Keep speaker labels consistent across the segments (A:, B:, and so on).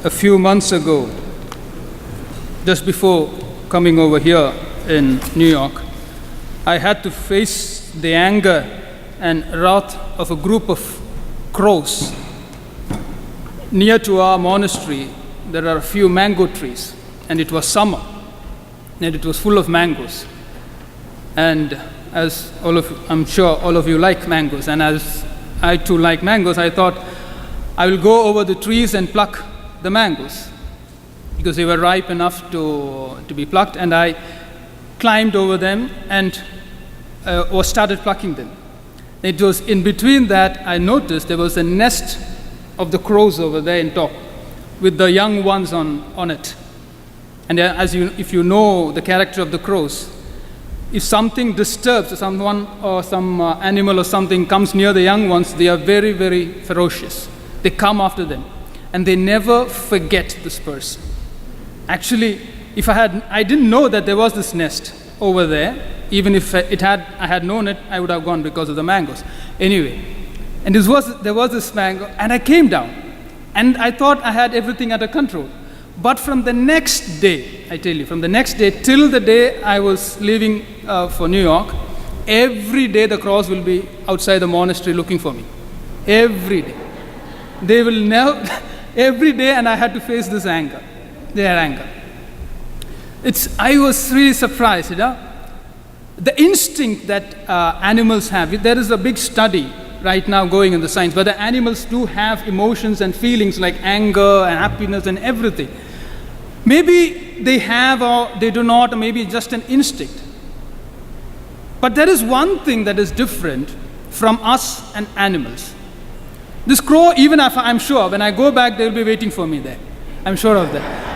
A: a few months ago, just before coming over here in New York, I had to face the anger and wrath of a group of crows. Near to our monastery, there are a few mango trees, and it was summer, and it was full of mangoes. And as I'm sure all of you like mangoes, and as I too like mangoes, I thought I will go over the trees and pluck the mangoes because they were ripe enough to be plucked, and I climbed over them and started plucking them. It was in between that I noticed there was a nest of the crows over there in top with the young ones on it. And if you know the character of the crows, if something disturbs someone or some animal or something comes near the young ones, they are very, very ferocious. They come after them, and they never forget this person. Actually, if I didn't know that there was this nest over there, even if I had known it, I would have gone because of the mangoes. Anyway, and there was this mango, and I came down, and I thought I had everything under control. But from the next day, I tell you, from the next day till the day I was leaving for New York, every day the crows will be outside the monastery looking for me. Every day. They will never, every day, and I had to face this anger, their anger. I was really surprised, The instinct that animals have. There is a big study right now going in the science, whether animals do have emotions and feelings like anger and happiness and everything. Maybe they have or they do not, or maybe it's just an instinct. But there is one thing that is different from us and animals. This crow, even if I'm sure, when I go back, they'll be waiting for me there. I'm sure of that.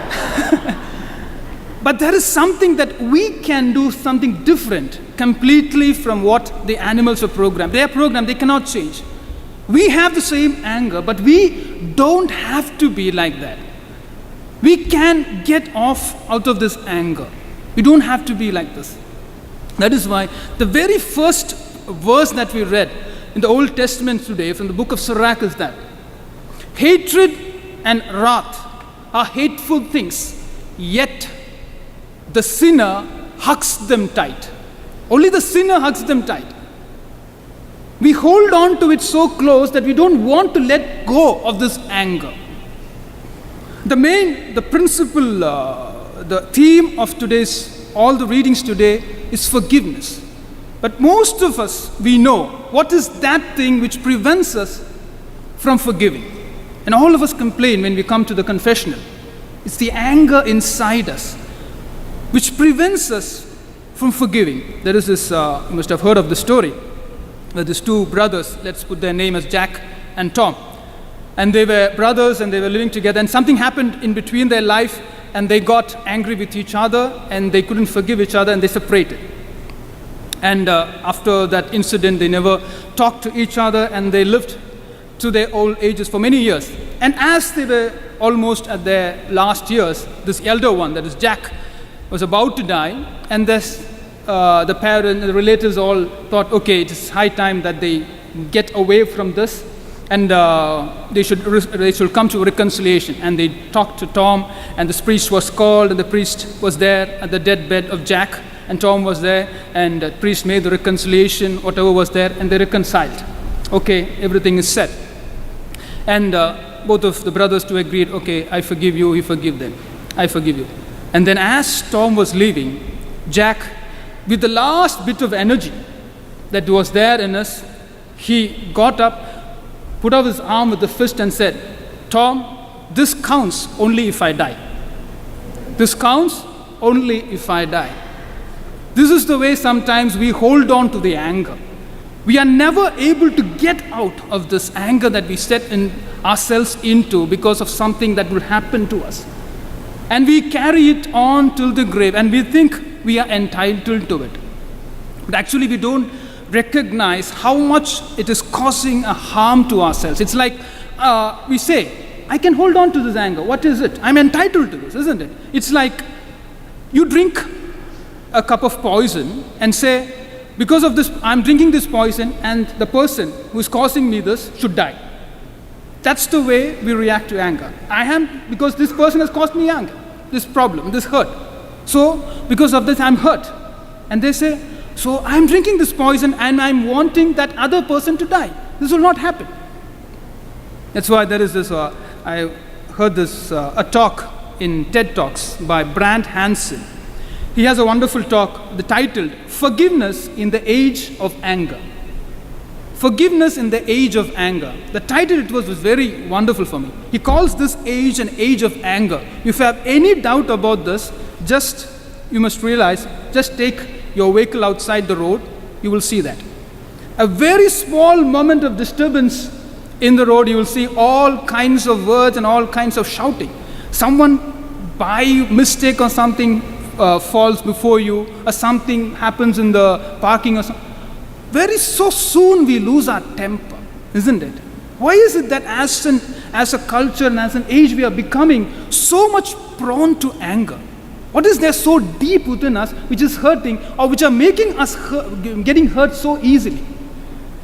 A: But there is something that we can do something different completely from what the animals are programmed. They are programmed, they cannot change. We have the same anger, but we don't have to be like that. We can get out of this anger. We don't have to be like this. That is why the very first verse that we read in the Old Testament today from the book of Sirach is that hatred and wrath are hateful things, yet the sinner hugs them tight. Only the sinner hugs them tight. We hold on to it so close that we don't want to let go of this anger. The principle, the theme of all the readings today is forgiveness. But most of us, we know what is that thing which prevents us from forgiving. And all of us complain when we come to the confessional. It's the anger inside us which prevents us from forgiving. There is this, you must have heard of the story, where these two brothers, let's put their name as Jack and Tom. And they were brothers and they were living together, and something happened in between their life, and they got angry with each other, and they couldn't forgive each other, and they separated. And after that incident, they never talked to each other, and they lived to their old ages for many years. And as they were almost at their last years, this elder one, that is Jack, was about to die, and the parents, the relatives all thought, okay, it is high time that they get away from this, and they should come to reconciliation. And they talked to Tom, and the priest was called, and the priest was there at the deathbed of Jack, and Tom was there, and the priest made the reconciliation, whatever was there, and they reconciled. Okay, everything is set. And both of the brothers too agreed, okay, I forgive you, you forgive them. I forgive you. And then as Tom was leaving, Jack, with the last bit of energy that was there in us, he got up, put out his arm with the fist and said, Tom, this counts only if I die. This counts only if I die. This is the way sometimes we hold on to the anger. We are never able to get out of this anger that we set ourselves into because of something that will happen to us. And we carry it on till the grave, and we think we are entitled to it. But actually we don't recognize how much it is causing a harm to ourselves. It's like we say, I can hold on to this anger. What is it? I'm entitled to this, isn't it? It's like you drink a cup of poison and say, because of this, I'm drinking this poison, and the person who is causing me this should die. That's the way we react to anger. Because this person has caused me anger, this problem, this hurt. So, because of this, I'm hurt. And they say, so I'm drinking this poison and I'm wanting that other person to die. This will not happen. That's why there is this, I heard this, a talk in TED Talks by Brant Hansen. He has a wonderful talk, titled, Forgiveness in the Age of Anger. Forgiveness in the Age of Anger. The title was very wonderful for me. He calls this age an age of anger. If you have any doubt about this, you must realize, just take your vehicle outside the road, you will see that. A very small moment of disturbance in the road, you will see all kinds of words and all kinds of shouting. Someone by mistake or something falls before you, or something happens in the parking or something. So soon we lose our temper, isn't it? Why is it that as a culture and as an age we are becoming so much prone to anger? What is there so deep within us which is hurting or which are making us getting hurt so easily?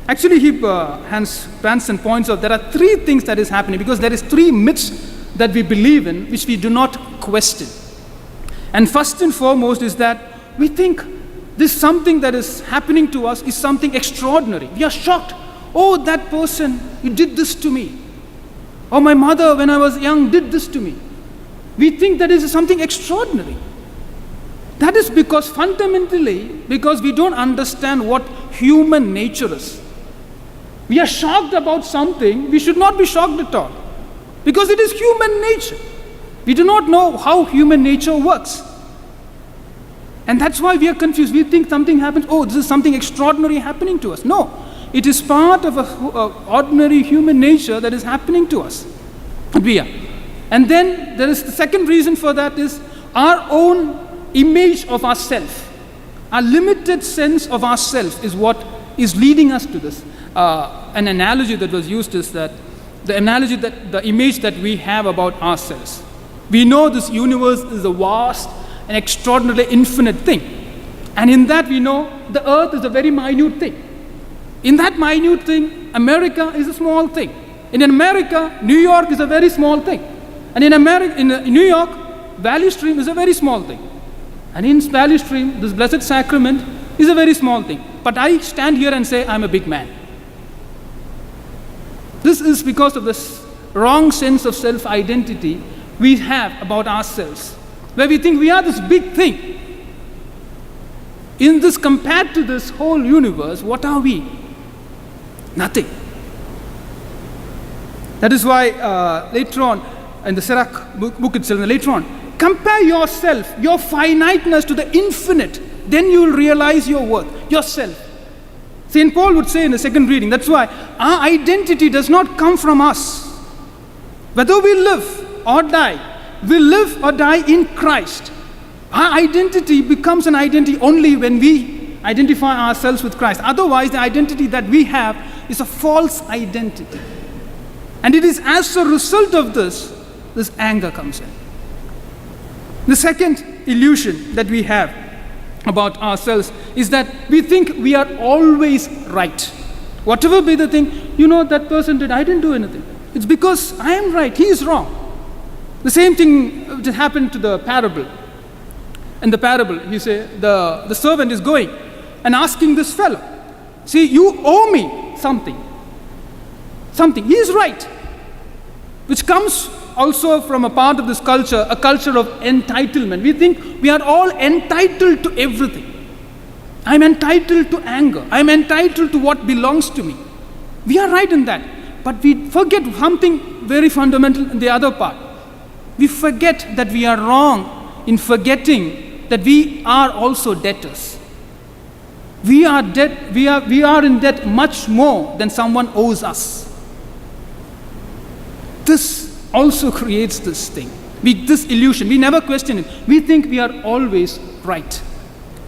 A: Actually, Hans Branson points out there are three things that is happening, because there is three myths that we believe in which we do not question. And first and foremost is that we think this something that is happening to us is something extraordinary. We are shocked. Oh, that person, he did this to me. Or my mother, when I was young, did this to me. We think that is something extraordinary. That is fundamentally, because we don't understand what human nature is. We are shocked about something, we should not be shocked at all. Because it is human nature. We do not know how human nature works. And that's why we are confused. We think something happens, oh, this is something extraordinary happening to us. No, it is part of an ordinary human nature that is happening to us. And then there is the second reason for that is our own image of ourselves. Our limited sense of ourselves is what is leading us to this. An analogy that was used is that the image that we have about ourselves. We know this universe is a vast and extraordinarily infinite thing. And in that we know the earth is a very minute thing. In that minute thing, America is a small thing. In America, New York is a very small thing. And in New York, Valley Stream is a very small thing. And in Valley Stream, this Blessed Sacrament is a very small thing. But I stand here and say, I'm a big man. This is because of this wrong sense of self-identity we have about ourselves, where we think we are this big thing. In this, compared to this whole universe, what are we? Nothing. That is why later on, in the Sirach book itself, later on, compare yourself, your finiteness to the infinite, then you will realize your worth, yourself. St. Paul would say in the second reading, that's why our identity does not come from us. Whether we live or die, we live or die in Christ. Our identity becomes an identity only when we identify ourselves with Christ. Otherwise, the identity that we have is a false identity. And it is as a result of this anger comes in. The second illusion that we have about ourselves is that we think we are always right. Whatever be the thing, that person did, I didn't do anything. It's because I am right, he is wrong. The same thing that happened to the parable. In the parable, you say, the servant is going and asking this fellow, see, you owe me something. He is right. Which comes also from a part of this culture, a culture of entitlement. We think we are all entitled to everything. I'm entitled to anger. I'm entitled to what belongs to me. We are right in that. But we forget something very fundamental in the other part. We forget that we are wrong in forgetting that we are also debtors. We are in debt much more than someone owes us. This also creates this thing, this illusion. We never question it. We think we are always right.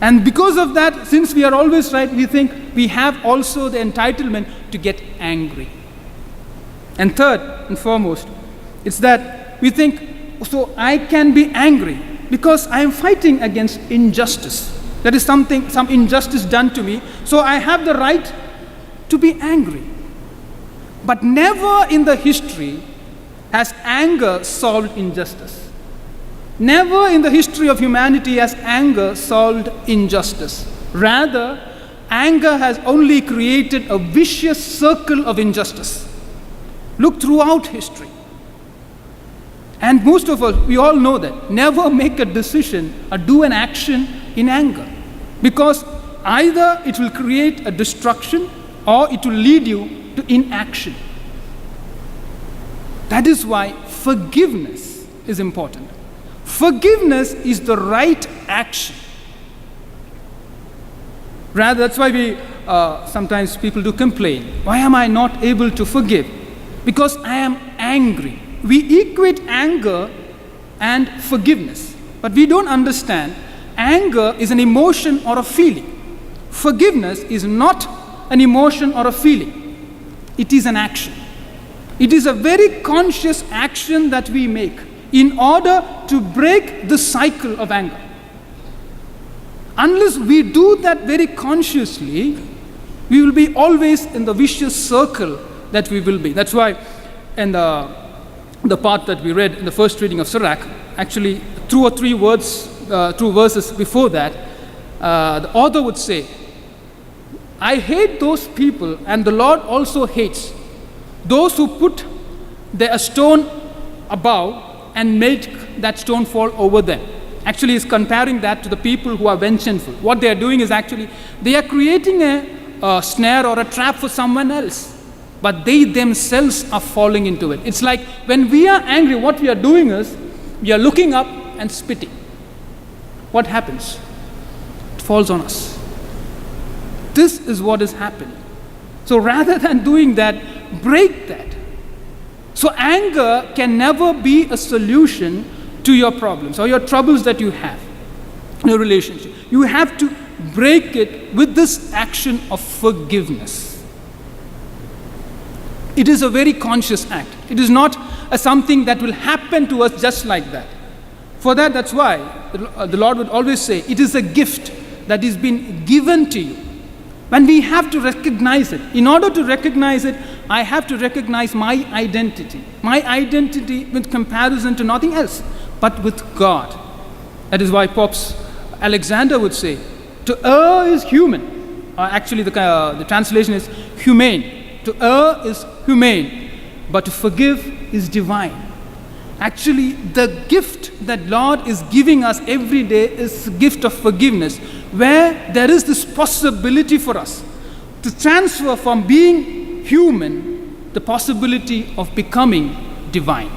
A: And because of that, since we are always right, we think we have also the entitlement to get angry. And third and foremost, it's that we think, so I can be angry because I am fighting against injustice. There is some injustice done to me, so I have the right to be angry. But never in the history has anger solved injustice. Never in the history of humanity has anger solved injustice. Rather, anger has only created a vicious circle of injustice. Look throughout history. And most of us, we all know that. Never make a decision or do an action in anger. Because either it will create a destruction or it will lead you to inaction. That is why forgiveness is important. Forgiveness is the right action. Rather, that's why we sometimes people do complain. Why am I not able to forgive? Because I am angry. We equate anger and forgiveness. But we don't understand anger is an emotion or a feeling. Forgiveness is not an emotion or a feeling. It is an action. It is a very conscious action that we make in order to break the cycle of anger. Unless we do that very consciously, we will be always in the vicious circle that we will be. That's why in the part that we read in the first reading of Sirach, actually 2 or 3 verses before that, the author would say, I hate those people, and the Lord also hates those who put a stone above and make that stone fall over them. Actually, he's comparing that to the people who are vengeful. What they are doing is actually, they are creating a snare or a trap for someone else, but they themselves are falling into it. It's like when we are angry, what we are doing is, we are looking up and spitting. What happens? It falls on us. This is what is happening. So rather than doing that, break that. So anger can never be a solution to your problems or your troubles that you have in your relationship. You have to break it with this action of forgiveness. It is a very conscious act. It is not something that will happen to us just like that. For that, that's why the Lord would always say, it is a gift that is been given to you. When we have to recognize it. In order to recognize it, I have to recognize my identity. My identity with comparison to nothing else, but with God. That is why Pope Alexander would say, to err is human. Actually, the translation is humane. To err is humane, but to forgive is divine. Actually, the gift that Lord is giving us every day is a gift of forgiveness, where there is this possibility for us to transfer from being human the possibility of becoming divine.